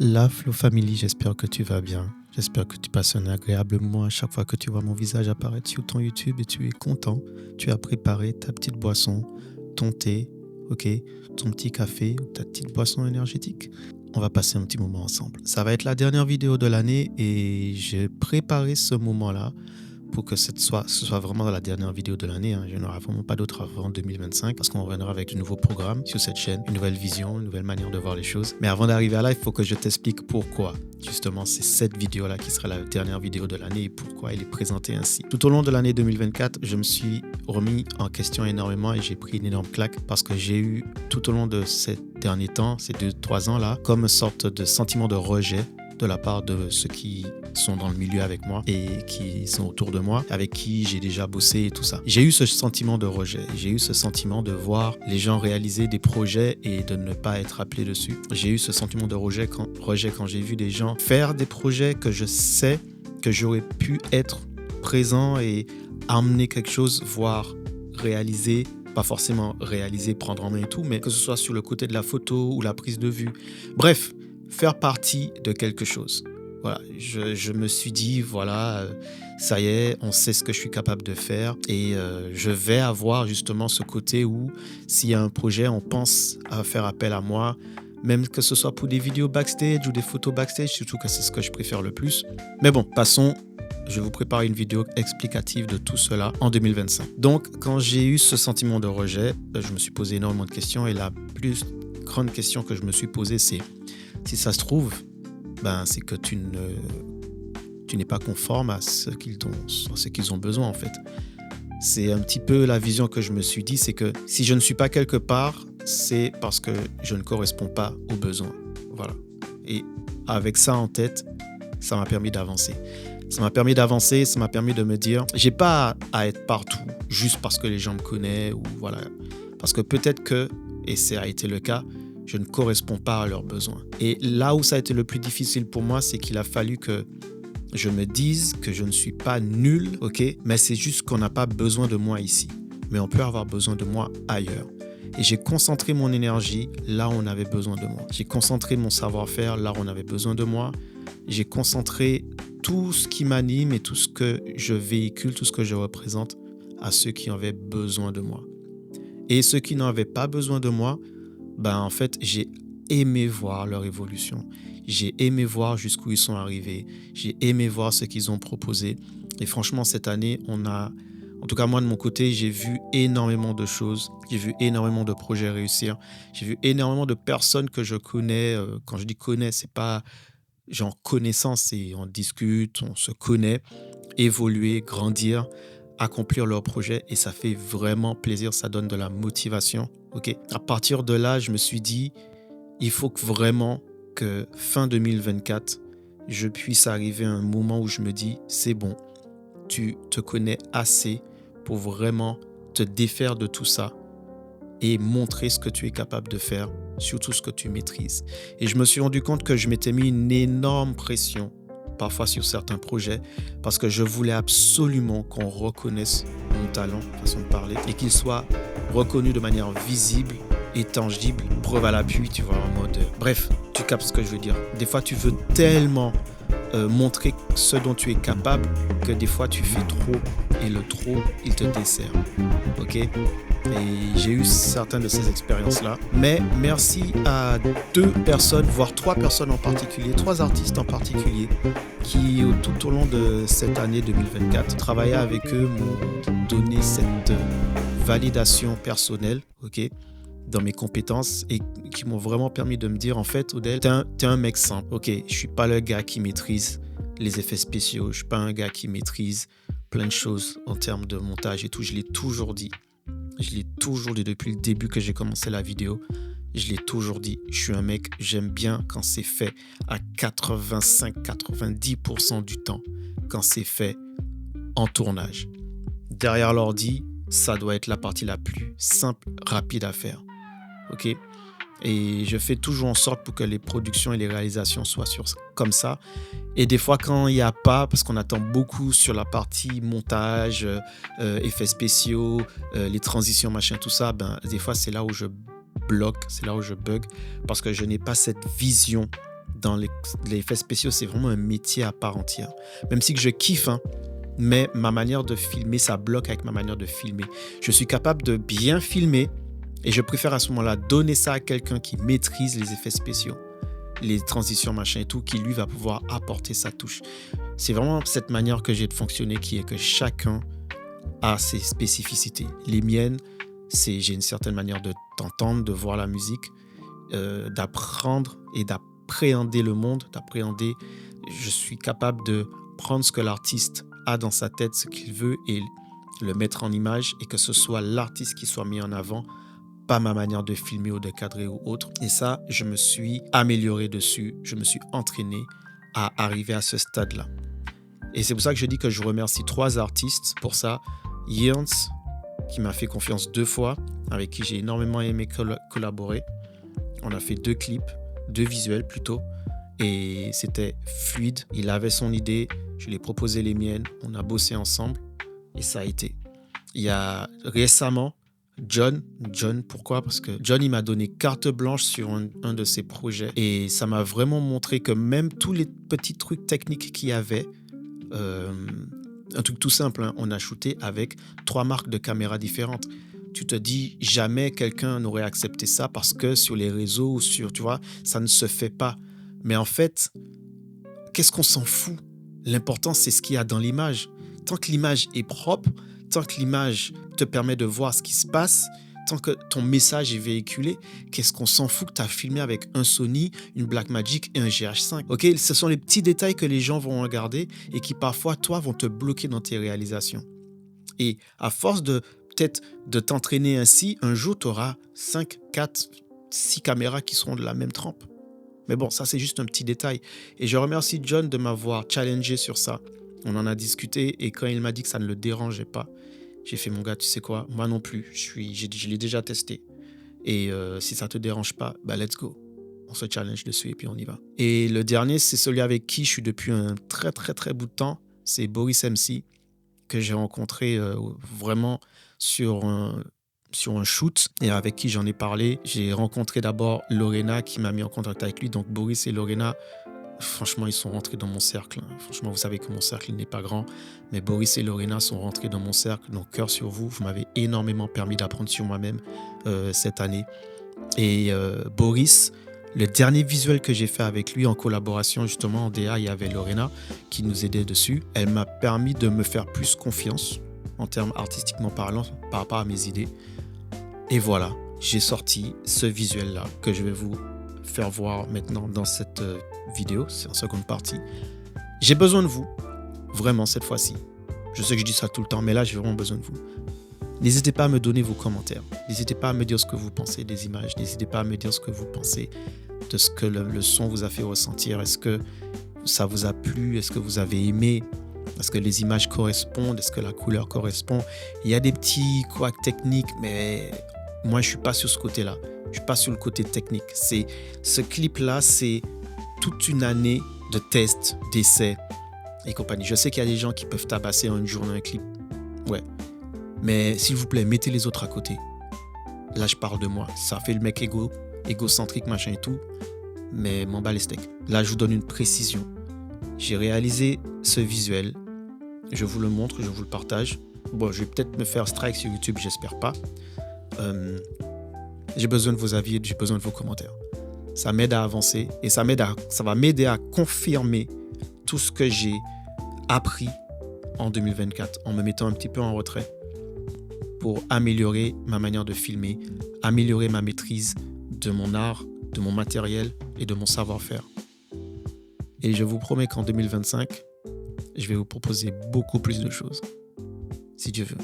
La Flow Family, j'espère que tu vas bien. J'espère que tu passes un agréable moment à chaque fois que tu vois mon visage apparaître sur ton YouTube et tu es content. Tu as préparé ta petite boisson, ton thé, ok, ton petit café ou ta petite boisson énergétique. On va passer un petit moment ensemble. Ça va être la dernière vidéo de l'année et j'ai préparé ce moment-là pour que ce soit vraiment la dernière vidéo de l'année. Je n'aurai vraiment pas d'autre avant 2025 parce qu'on reviendra avec de nouveaux programmes sur cette chaîne, une nouvelle vision, une nouvelle manière de voir les choses. Mais avant d'arriver à là, il faut que je t'explique pourquoi. Justement, c'est cette vidéo-là qui sera la dernière vidéo de l'année et pourquoi elle est présentée ainsi. Tout au long de l'année 2024, je me suis remis en question énormément et j'ai pris une énorme claque parce que j'ai eu tout au long de ces derniers temps, ces 2-3 ans-là, comme une sorte de sentiment de rejet de la part de ceux qui sont dans le milieu avec moi et qui sont autour de moi, avec qui j'ai déjà bossé et tout ça. J'ai eu ce sentiment de rejet, j'ai eu ce sentiment de voir les gens réaliser des projets et de ne pas être appelé dessus. J'ai eu ce sentiment de rejet quand j'ai vu des gens faire des projets que je sais que j'aurais pu être présent et amener quelque chose, voire réaliser, pas forcément réaliser, prendre en main et tout, mais que ce soit sur le côté de la photo ou la prise de vue. Bref, faire partie de quelque chose. Voilà, je me suis dit, voilà, ça y est, on sait ce que je suis capable de faire et je vais avoir justement ce côté où s'il y a un projet, on pense à faire appel à moi, même que ce soit pour des vidéos backstage ou des photos backstage, surtout que c'est ce que je préfère le plus. Mais bon, passons. Je vais vous préparer une vidéo explicative de tout cela en 2025. Donc, quand j'ai eu ce sentiment de rejet, je me suis posé énormément de questions et la plus grande question que je me suis posée, c'est si ça se trouve, c'est que tu n'es pas conforme à ce qu'ils ont besoin en fait. C'est un petit peu la vision que je me suis dit, c'est que si je ne suis pas quelque part, c'est parce que je ne corresponds pas aux besoins. Voilà. Et avec ça en tête, ça m'a permis d'avancer. Ça m'a permis de me dire, j'ai pas à être partout juste parce que les gens me connaissent ou voilà. Parce que peut-être que, et ça a été le cas, je ne corresponds pas à leurs besoins. Et là où ça a été le plus difficile pour moi, c'est qu'il a fallu que je me dise que je ne suis pas nul, ok, mais c'est juste qu'on n'a pas besoin de moi ici. Mais on peut avoir besoin de moi ailleurs. Et j'ai concentré mon énergie là où on avait besoin de moi. J'ai concentré mon savoir-faire là où on avait besoin de moi. J'ai concentré tout ce qui m'anime et tout ce que je véhicule, tout ce que je représente à ceux qui avaient besoin de moi. Et ceux qui n'avaient pas besoin de moi, en fait, j'ai aimé voir leur évolution. J'ai aimé voir jusqu'où ils sont arrivés. J'ai aimé voir ce qu'ils ont proposé. Et franchement, cette année, en tout cas moi de mon côté, j'ai vu énormément de choses. J'ai vu énormément de projets réussir. J'ai vu énormément de personnes que je connais. Quand je dis connais, c'est pas genre connaissance, c'est on discute, on se connaît, évoluer, grandir, accomplir leurs projets et ça fait vraiment plaisir, ça donne de la motivation. Ok. À partir de là, je me suis dit, il faut vraiment que fin 2024, je puisse arriver à un moment où je me dis, c'est bon, tu te connais assez pour vraiment te défaire de tout ça et montrer ce que tu es capable de faire, surtout ce que tu maîtrises. Et je me suis rendu compte que je m'étais mis une énorme pression parfois sur certains projets, parce que je voulais absolument qu'on reconnaisse mon talent, façon de parler, et qu'il soit reconnu de manière visible et tangible, preuve à l'appui, tu vois, en mode... Bref, tu captes ce que je veux dire. Des fois, tu veux tellement montrer ce dont tu es capable que des fois, tu fais trop, et le trop, il te dessert. Ok ? Et j'ai eu certaines de ces expériences-là. Mais merci à 2 personnes, voire 3 personnes en particulier, 3 artistes en particulier, qui tout au long de cette année 2024, travailler avec eux m'ont donné cette validation personnelle, ok, dans mes compétences et qui m'ont vraiment permis de me dire, en fait, Odel, t'es un mec simple. Ok, je suis pas le gars qui maîtrise les effets spéciaux, je suis pas un gars qui maîtrise plein de choses en termes de montage et tout, je l'ai toujours dit. Je l'ai toujours dit depuis le début que j'ai commencé la vidéo. Je l'ai toujours dit, je suis un mec, j'aime bien quand c'est fait à 85-90% du temps, quand c'est fait en tournage. Derrière l'ordi, ça doit être la partie la plus simple, rapide à faire. Ok ? Et je fais toujours en sorte pour que les productions et les réalisations soient comme ça. Et des fois, quand il n'y a pas, parce qu'on attend beaucoup sur la partie montage, effets spéciaux, les transitions, machin, tout ça, des fois, c'est là où je bloque, c'est là où je bug, parce que je n'ai pas cette vision dans les effets spéciaux, c'est vraiment un métier à part entière. Même si que je kiffe, hein, mais ma manière de filmer, ça bloque avec ma manière de filmer. Je suis capable de bien filmer et je préfère à ce moment-là donner ça à quelqu'un qui maîtrise les effets spéciaux, les transitions, machin et tout, qui lui va pouvoir apporter sa touche. C'est vraiment cette manière que j'ai de fonctionner qui est que chacun a ses spécificités. Les miennes, j'ai une certaine manière d'entendre, de voir la musique, d'apprendre et d'appréhender le monde, je suis capable de prendre ce que l'artiste a dans sa tête, ce qu'il veut, et le mettre en image, et que ce soit l'artiste qui soit mis en avant, pas ma manière de filmer ou de cadrer ou autre. Et ça, je me suis amélioré dessus, je me suis entraîné à arriver à ce stade-là. Et c'est pour ça que je dis que je remercie 3 artistes pour ça. Yearns, qui m'a fait confiance 2 fois, avec qui j'ai énormément aimé collaborer. On a fait 2 clips, 2 visuels plutôt, et c'était fluide. Il avait son idée, je lui ai proposé les miennes, on a bossé ensemble, et ça a été. Il y a récemment John, pourquoi ? Parce que John, il m'a donné carte blanche sur un de ses projets, et ça m'a vraiment montré que même tous les petits trucs techniques qu'il y avait, un truc tout simple, hein, on a shooté avec 3 marques de caméras différentes. Tu te dis, jamais quelqu'un n'aurait accepté ça parce que sur les réseaux ou tu vois, ça ne se fait pas. Mais en fait, qu'est-ce qu'on s'en fout ? L'important, c'est ce qu'il y a dans l'image. Tant que l'image est propre, tant que l'image te permet de voir ce qui se passe, tant que ton message est véhiculé, qu'est-ce qu'on s'en fout que tu as filmé avec un Sony, une Blackmagic et un GH5 ? Ok, ce sont les petits détails que les gens vont regarder et qui parfois, toi, vont te bloquer dans tes réalisations. Et à force peut-être de t'entraîner ainsi, un jour, tu auras 5, 4, 6 caméras qui seront de la même trempe. Mais bon, ça, c'est juste un petit détail. Et je remercie John de m'avoir challengé sur ça. On en a discuté et quand il m'a dit que ça ne le dérangeait pas, j'ai fait, mon gars, tu sais quoi, moi non plus, je l'ai déjà testé. Et si ça ne te dérange pas, bah let's go. On se challenge dessus et puis on y va. Et le dernier, c'est celui avec qui je suis depuis un très, très, très bout de temps. C'est Boris MC, que j'ai rencontré vraiment sur un shoot et avec qui j'en ai parlé. J'ai rencontré d'abord Lorena qui m'a mis en contact avec lui. Donc Boris et Lorena, franchement, ils sont rentrés dans mon cercle. Franchement, vous savez que mon cercle n'est pas grand, mais Boris et Lorena sont rentrés dans mon cercle. Donc, cœur sur vous, vous m'avez énormément permis d'apprendre sur moi-même cette année. Et Boris, le dernier visuel que j'ai fait avec lui en collaboration, justement en DA, il y avait Lorena qui nous aidait dessus. Elle m'a permis de me faire plus confiance en termes artistiquement parlant par rapport à mes idées. Et voilà, j'ai sorti ce visuel-là que je vais vous faire voir maintenant dans cette vidéo, c'est en seconde partie. J'ai besoin de vous, vraiment cette fois-ci. Je sais que je dis ça tout le temps, mais là j'ai vraiment besoin de vous. N'hésitez pas à me donner vos commentaires. N'hésitez pas à me dire ce que vous pensez des images. N'hésitez pas à me dire ce que vous pensez de ce que le son vous a fait ressentir. Est-ce que ça vous a plu? Est-ce que vous avez aimé? Est-ce que les images correspondent? Est-ce que la couleur correspond? Il y a des petits couacs techniques, mais moi je ne suis pas sur ce côté-là. Je ne suis pas sur le côté technique. Ce clip-là, c'est toute une année de tests, d'essais et compagnie. Je sais qu'il y a des gens qui peuvent tabasser en une journée un clip. Ouais. Mais s'il vous plaît, mettez les autres à côté. Là, je parle de moi. Ça fait le mec égocentrique, machin et tout. Mais m'en bat les steaks. Là, je vous donne une précision. J'ai réalisé ce visuel. Je vous le montre, je vous le partage. Bon, je vais peut-être me faire strike sur YouTube, j'espère pas. J'ai besoin de vos avis, j'ai besoin de vos commentaires. Ça m'aide à avancer et ça va m'aider à confirmer tout ce que j'ai appris en 2024 en me mettant un petit peu en retrait pour améliorer ma manière de filmer, améliorer ma maîtrise de mon art, de mon matériel et de mon savoir-faire. Et je vous promets qu'en 2025, je vais vous proposer beaucoup plus de choses, si Dieu veut.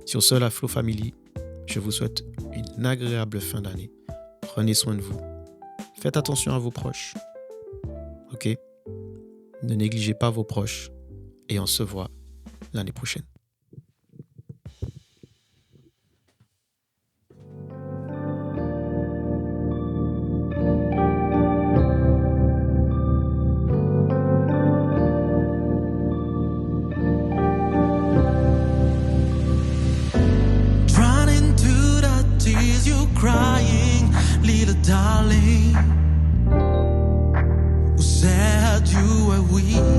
Sur ce, la Flow Family, je vous souhaite une agréable fin d'année. Prenez soin de vous. Faites attention à vos proches. Ok? Ne négligez pas vos proches. Et on se voit l'année prochaine. Crying, little darling. soit oui.